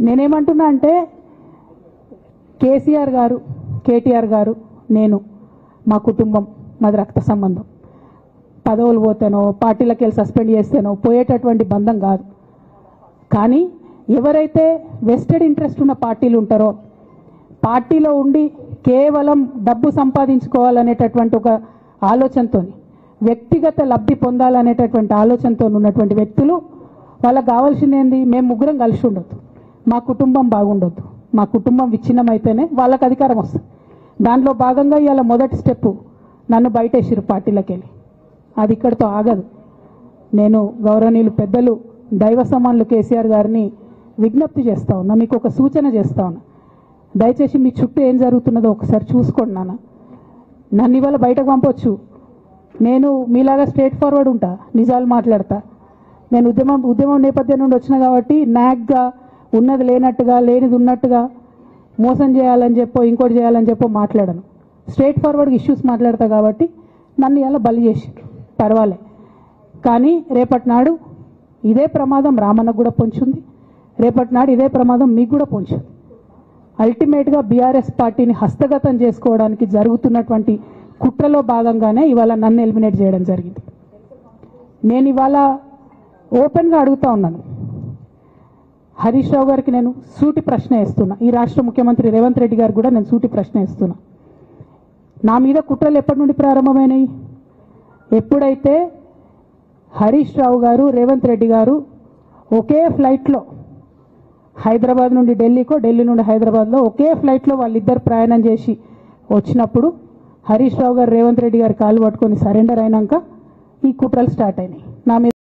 నేనేమంటున్నా అంటే కేసీఆర్ గారు, కేటీఆర్ గారు, నేను, మా కుటుంబం, మాది రక్త సంబంధం. పదవులు పోతేనో పార్టీలకు వెళ్ళి సస్పెండ్ చేస్తేనో పోయేటటువంటి బంధం కాదు. కానీ ఎవరైతే వెస్టెడ్ ఇంట్రెస్ట్ ఉన్న పార్టీలు ఉంటారో, పార్టీలో ఉండి కేవలం డబ్బు సంపాదించుకోవాలనేటటువంటి ఒక ఆలోచనతో, వ్యక్తిగత లబ్ధి పొందాలనేటటువంటి ఆలోచనతో ఉన్నటువంటి వ్యక్తులు, వాళ్ళకి కావాల్సింది ఏంది? మేము ముగ్గురం కలిసి ఉండొద్దు, మా కుటుంబం బాగుండొద్దు, మా కుటుంబం విచ్ఛిన్నమైతేనే వాళ్ళకి అధికారం వస్తుంది. దాంట్లో భాగంగా ఇవాళ మొదటి స్టెప్ నన్ను బయటేసిరు పార్టీలకు వెళ్ళి. అది ఇక్కడితో ఆగదు. నేను గౌరవనీయులు పెద్దలు దైవ సమానులు కేసీఆర్ గారిని విజ్ఞప్తి చేస్తా ఉన్నా, మీకు ఒక సూచన చేస్తా ఉన్నా. దయచేసి మీ చుట్టూ ఏం జరుగుతున్నదో ఒకసారి చూసుకోండి నాన్న. నన్ను ఇవాళ బయటకు పంపొచ్చు, నేను మీలాగా స్ట్రేట్ ఫార్వర్డ్ ఉంటా, నిజాలు మాట్లాడతా. నేను ఉద్యమం నేపథ్యం నుండి వచ్చిన కాబట్టి నాగ్గా ఉన్నది లేనట్టుగా, లేనిది ఉన్నట్టుగా, మోసం చేయాలని చెప్పో ఇంకోటి చేయాలని చెప్పో మాట్లాడను. స్ట్రేట్ ఫార్వర్డ్గా ఇష్యూస్ మాట్లాడతా కాబట్టి నన్ను ఇలా బలి చేసి పర్వాలే. కానీ రేపటి నాడు ఇదే ప్రమాదం రామన్నకు కూడా పొంచుంది, రేపటి నాడు ఇదే ప్రమాదం మీకు కూడా పొంచుంది. అల్టిమేట్గా బీఆర్ఎస్ పార్టీని హస్తగతం చేసుకోవడానికి జరుగుతున్నటువంటి కుట్రలో భాగంగానే ఇవాళ నన్ను ఎలిమినేట్ చేయడం జరిగింది. నేను ఇవాళ ఓపెన్గా అడుగుతా ఉన్నాను, హరీష్ రావు గారికి నేను సూటి ప్రశ్న వేస్తున్నా, ఈ రాష్ట్ర ముఖ్యమంత్రి రేవంత్ రెడ్డి గారు కూడా నేను సూటి ప్రశ్న వేస్తున్నా. నా మీద కుట్రలు ఎప్పటి నుండి ప్రారంభమైనాయి? ఎప్పుడైతే హరీష్ రావు గారు, రేవంత్ రెడ్డి గారు ఒకే ఫ్లైట్లో హైదరాబాద్ నుండి ఢిల్లీకో, ఢిల్లీ నుండి హైదరాబాద్లో ఒకే ఫ్లైట్లో వాళ్ళిద్దరు ప్రయాణం చేసి వచ్చినప్పుడు హరీష్ రావు గారు రేవంత్ రెడ్డి గారు కాలు పట్టుకొని సరెండర్ అయినాక ఈ కుట్రలు స్టార్ట్ అయినాయి. నా మీద